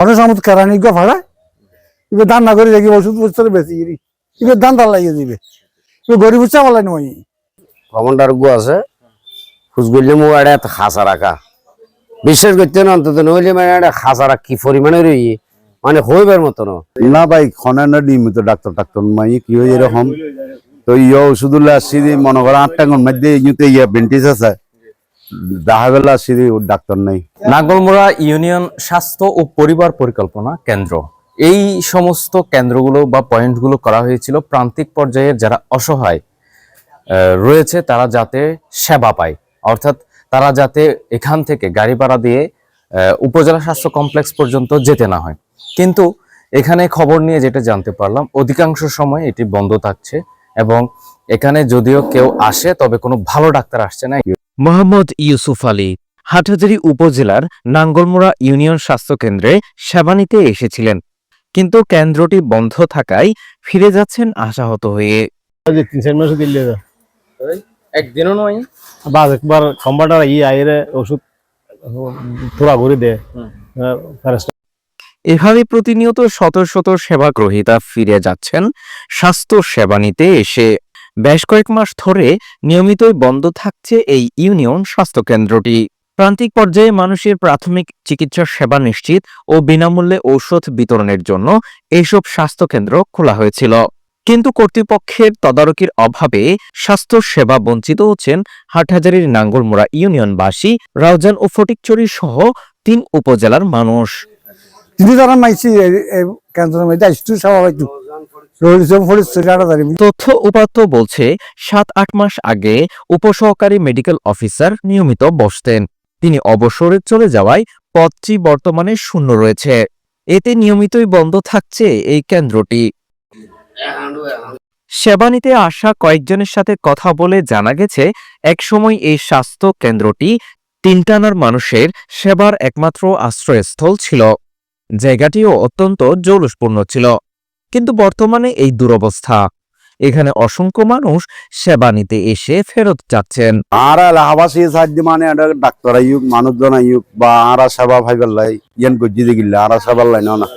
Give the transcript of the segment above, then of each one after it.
অনেক সময় কেরানি গো ভাড়া এবার দান না করে দেখি ওষুধ বুঝতে বেশি এবার দান তার লাগিয়ে দিবে এবার গরিব উচ্চা বলাই নয় কমান্ডার গু আছে খুঁজগুলি মো একটা খাসা রাখা বিশ্বাস করতে না অন্তত নইলে মানে একটা খাসা রাখ কি পরিমাণে রই মানে হইবার মতো না ভাই খনে না নিয়মিত ডাক্তার টাক্তার মাই কি হয় এরকম তো ইয়ে ওষুধগুলো আসছি মনে করো 8 টাকার মধ্যে ইউতে ইয়ে বেন্টিস আছে দেখা গেল আসছি ডাক্তার নাই। নাঙ্গলমোড়া ইউনিয়ন স্বাস্থ্য ও পরিবার পরিকল্পনা কেন্দ্র, এই সমস্ত কেন্দ্রগুলো বা পয়েন্টগুলো করা হয়েছিল প্রান্তিক পর্যায়ের যারা অসহায় রয়েছে তারা যাতে সেবা পায়, অর্থাৎ তারা যাতে এখান থেকে গাড়ি ভাড়া দিয়ে উপজেলা স্বাস্থ্য কমপ্লেক্স পর্যন্ত যেতে না হয়। কিন্তু এখানে খবর নিয়ে যেটা জানতে পারলাম অধিকাংশ সময় এটি বন্ধ থাকছে এবং এখানে যদিও কেউ আসে তবে কোনো ভালো ডাক্তার আসছে না। মোহাম্মদ ইউসুফ আলী হাটহাজারী উপজেলার নাঙ্গলমোড়া ইউনিয়ন স্বাস্থ্য কেন্দ্রে সেবা নিতে এসেছিলেন, কিন্তু কেন্দ্রটি বন্ধ থাকায় ফিরে যাচ্ছেন আশাহত হয়ে। 3-4 মাস দিলে একদিনও নয় বাস একবার কম্পাউন্ডার আইরে ওষুধ পুরা ঘুরে দেয়। এভাবে প্রতিনিয়ত শত শত সেবা গ্রহীতা ফিরে যাচ্ছেন স্বাস্থ্য সেবা নিতে এসে। বেশ কয়েক মাস ধরে নিয়মিতই বন্ধ থাকছে এই ইউনিয়ন স্বাস্থ্য কেন্দ্রটি। প্রান্তিক পর্যায়ে মানুষের প্রাথমিক চিকিৎসা সেবা নিশ্চিত ও বিনামূল্যে ঔষধ বিতরণের জন্য এইসব স্বাস্থ্য কেন্দ্র খোলা হয়েছিল, কিন্তু কর্তৃপক্ষের তদারকির অভাবে স্বাস্থ্য সেবা বঞ্চিত হচ্ছেন হাটহাজারীর নাঙ্গলমোড়া ইউনিয়নবাসী, রাউজান ও ফটিকছড়ি সহ 3 উপজেলার মানুষ। তিনি তারা মাইছি কেন্দ্রের মধ্যে আসতো স্বাভাবিক তথ্য উপাত্ত বলছে 7-8 মাস আগে উপসহকারী মেডিকেল অফিসার নিয়মিত বসতেন। তিনি অবসরে চলে যাওয়ায় পদটি বর্তমানে শূন্য রয়েছে। এতে নিয়মিতই বন্ধ থাকছে এই কেন্দ্রটি। সেবা নিতে আসা কয়েকজনের সাথে কথা বলে জানা গেছে একসময় এই স্বাস্থ্য কেন্দ্রটি 3 টানার মানুষের সেবার একমাত্র আশ্রয়স্থল ছিল। জায়গাটিও অত্যন্ত জৌলুসপূর্ণ ছিল, কিন্তু বর্তমানে এই দুরবস্থা। এখানে অসংখ্য মানুষ সেবা নিতে এসে ফেরত যাচ্ছেন। আর এলাহাবাসী সাহায্য মানে ডাক্তার আইয়ুক মানুষজন আইয়ুক বা আরা সেবা ভাইবার লাই ইয়ান গজ্জি দিগিল্লা আরা সেবার লাই না।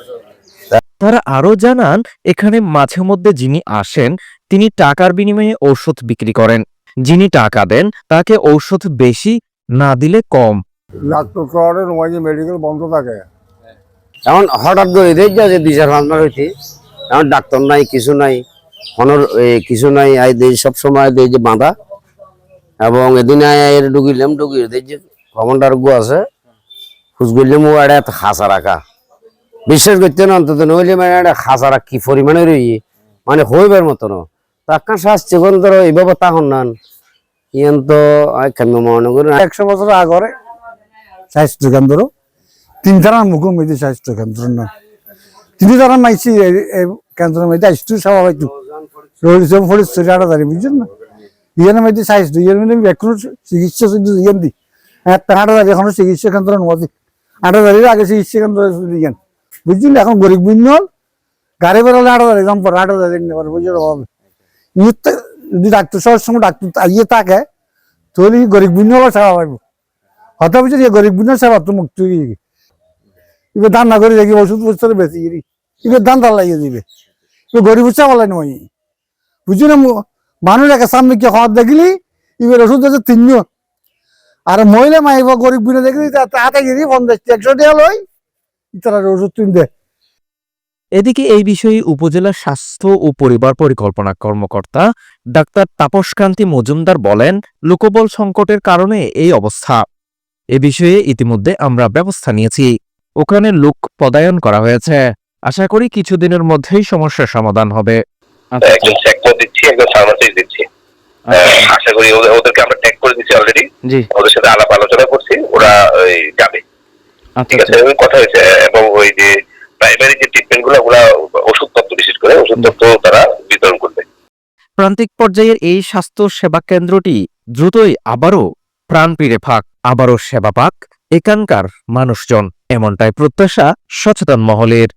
তারা আরো জানান এখানে মাঝে মধ্যে যিনি আসেন তিনি টাকার বিনিময়ে ঔষধ বিক্রি করেন। যিনি টাকা দেন তাকে ঔষধ বেশি, না দিলে কম। ডাক্তার মেডিকেল বন্ধ থাকে এখন হঠাৎ করে দেখ যে 2-4 মাস হয়েছে এখন ডাক্তার নাই কিছু নাই কিছু নাই সব সময় দেয় যে বাঁধা এবং এদিন ঢুকিলাম ঢুকিয়ে দেখ যে কমান্ডার গু আছে খুঁজগুলি মো একটা খাসা রাখা বিশ্বাস করতে না অন্তত নইলে মানে একটা খাসা রাখ কি পরিমাণে রই মানে হইবার মতো না তার স্বাস্থ্য কেন্দ্র এইভাবে তখন নান ইয়ান তো মনে করি 100 বছর আগরে স্বাস্থ্য কেন্দ্র 3 টানার মুখোমুখি স্বাস্থ্য কেন্দ্র না তিনি তারা মাইছি কেন্দ্রের মধ্যে আসতো স্বাভাবিক বুঝছেন না ইয়ানের মধ্যে স্বাস্থ্য ইয়ার মধ্যে এখনো চিকিৎসা ইয়ান দি হাটাদারি এখনো চিকিৎসা কেন্দ্র নদী হাটাদারির আগে চিকিৎসা কেন্দ্র ইয়ান বুঝছেন। এখন গরিব বৃন্দ গাড়ি বেরোলে হাটাদারি দাম পরে হাটাদারি নেবার বুঝতে হবে যদি ডাক্তার সবার সঙ্গে ডাক্তার ইয়ে থাকে তাহলে গরিব বৃন্দ সেবা পাইব হঠাৎ বুঝছি গরিব বৃন্দ সেবা তো মুক্ত এবার দান না করে দেখি ওষুধ বুঝতে বেশি এবার দান তার লাগিয়ে দিবে এবার গরিব উচ্চা বলাই নয় বুঝছি না। মানুষ একে সামনে কি হওয়ার দেখলি এবার ওষুধ আছে 3 আর মহিলা মাইব গরিব বিনে দেখলি হাতে গিয়ে 50-100 টাকা লই তারা ওষুধ কিনতে। এদিকে এই বিষয়ে উপজেলা স্বাস্থ্য ও পরিবার পরিকল্পনা কর্মকর্তা ডাক্তার তাপসকান্তি মজুমদার বলেন, লোকবল সংকটের কারণে এই অবস্থা। এ বিষয়ে ইতিমধ্যে আমরা ব্যবস্থা নিয়েছি, ওখানে লোক পদায়ন করা হয়েছে। আশা করি কিছুদিনের মধ্যেই সমস্যার সমাধান হবে। একজন সেক্টর দিচ্ছি, একজন ফার্মাসিস্ট দিচ্ছি। আশা করি ওদেরকে আমরা ট্যাগ করে দিচ্ছি অলরেডি। ওদের সাথে আলাপ আলোচনা করছি, ওরা যাবে। ঠিক আছে, কথা হয়েছে। এবং ওই যে প্রাইমারি যে ট্রিটমেন্ট গুলো ওগুলা ওষুধপত্র বিশেষ করে ওষুধপত্র তারা বিতরণ করবে। প্রান্তিক পর্যায়ের এই স্বাস্থ্য সেবা কেন্দ্রটি দ্রুতই আবারও প্রাণ ফিরে পাক, আবারও সেবা পাক এখানকার মানুষজন, এমনটাই প্রত্যাশা সচেতন মহলের।